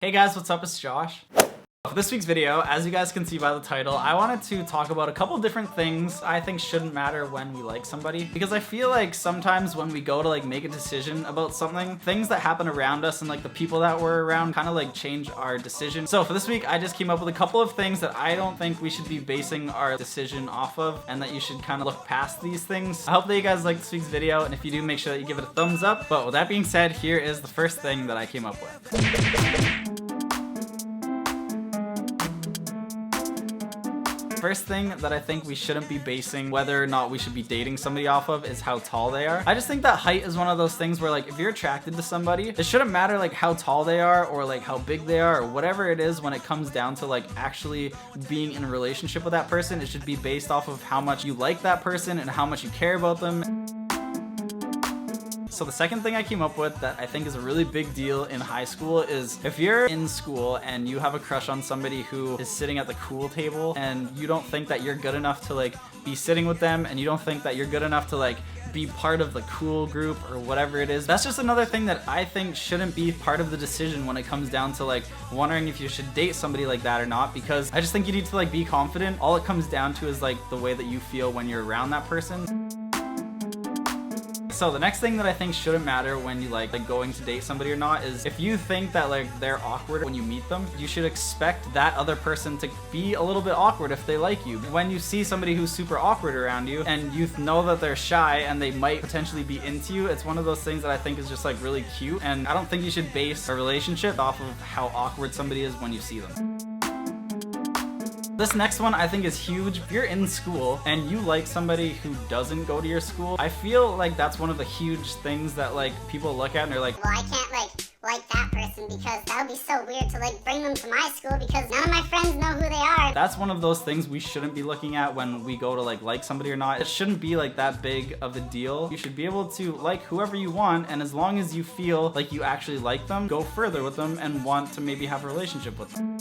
Hey guys, what's up? It's Josh. For this week's video, as you guys can see by the title, I wanted to talk about a couple different things I think shouldn't matter when we like somebody. Because I feel like sometimes when we go to make a decision about something, things that happen around us and the people that we're around kind of change our decision. So for this week, I just came up with a couple of things that I don't think we should be basing our decision off of, and that you should kind of look past these things. I hope that you guys like this week's video, and if you do, make sure that you give it a thumbs up. But with that being said, here is the first thing that I came up with. First thing that I think we shouldn't be basing whether or not we should be dating somebody off of is how tall they are. I just think that height is one of those things where if you're attracted to somebody, it shouldn't matter how tall they are or how big they are or whatever it is. When it comes down to actually being in a relationship with that person, it should be based off of how much you like that person and how much you care about them. So the second thing I came up with that I think is a really big deal in high school is if you're in school and you have a crush on somebody who is sitting at the cool table and you don't think that you're good enough to be sitting with them, and you don't think that you're good enough to be part of the cool group or whatever it is, that's just another thing that I think shouldn't be part of the decision when it comes down to wondering if you should date somebody like that or not, because I just think you need to be confident. All it comes down to is the way that you feel when you're around that person. So the next thing that I think shouldn't matter when you going to date somebody or not is if you think that they're awkward when you meet them, you should expect that other person to be a little bit awkward if they like you. When you see somebody who's super awkward around you and you know that they're shy and they might potentially be into you, it's one of those things that I think is just really cute, and I don't think you should base a relationship off of how awkward somebody is when you see them. This next one I think is huge. If you're in school and you like somebody who doesn't go to your school, I feel that's one of the huge things that people look at and they're like, well, I can't like that person because that would be so weird to bring them to my school because none of my friends know who they are. That's one of those things we shouldn't be looking at when we go to like somebody or not. It shouldn't be that big of a deal. You should be able to like whoever you want, and as long as you feel like you actually like them, go further with them and want to maybe have a relationship with them.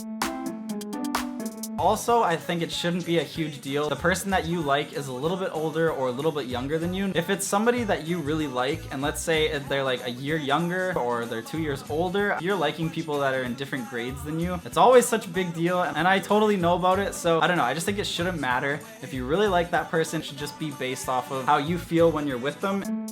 Also, I think it shouldn't be a huge deal. The person that you like is a little bit older or a little bit younger than you. If it's somebody that you really like, and let's say they're a year younger or they're 2 years older, you're liking people that are in different grades than you. It's always such a big deal, and I totally know about it, so I don't know. I just think it shouldn't matter. If you really like that person, it should just be based off of how you feel when you're with them.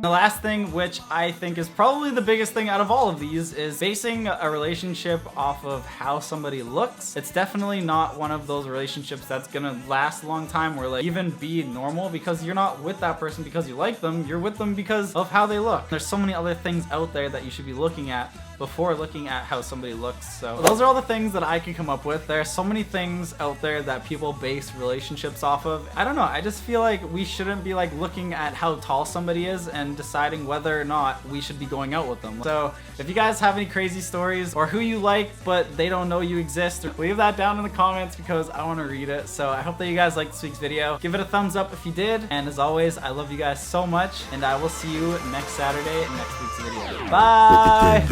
The last thing, which I think is probably the biggest thing out of all of these, is basing a relationship off of how somebody looks. It's definitely not one of those relationships that's gonna last a long time or even be normal, because you're not with that person because you like them, you're with them because of how they look. There's so many other things out there that you should be looking at before looking at how somebody looks. So those are all the things that I could come up with. There are so many things out there that people base relationships off of. I don't know, I just feel like we shouldn't be looking at how tall somebody is and deciding whether or not we should be going out with them. So if you guys have any crazy stories or who you like but they don't know you exist, leave that down in the comments because I want to read it. So I hope that you guys liked this week's video. Give it a thumbs up if you did, and as always, I love you guys so much, and I will see you next Saturday in next week's video. Bye!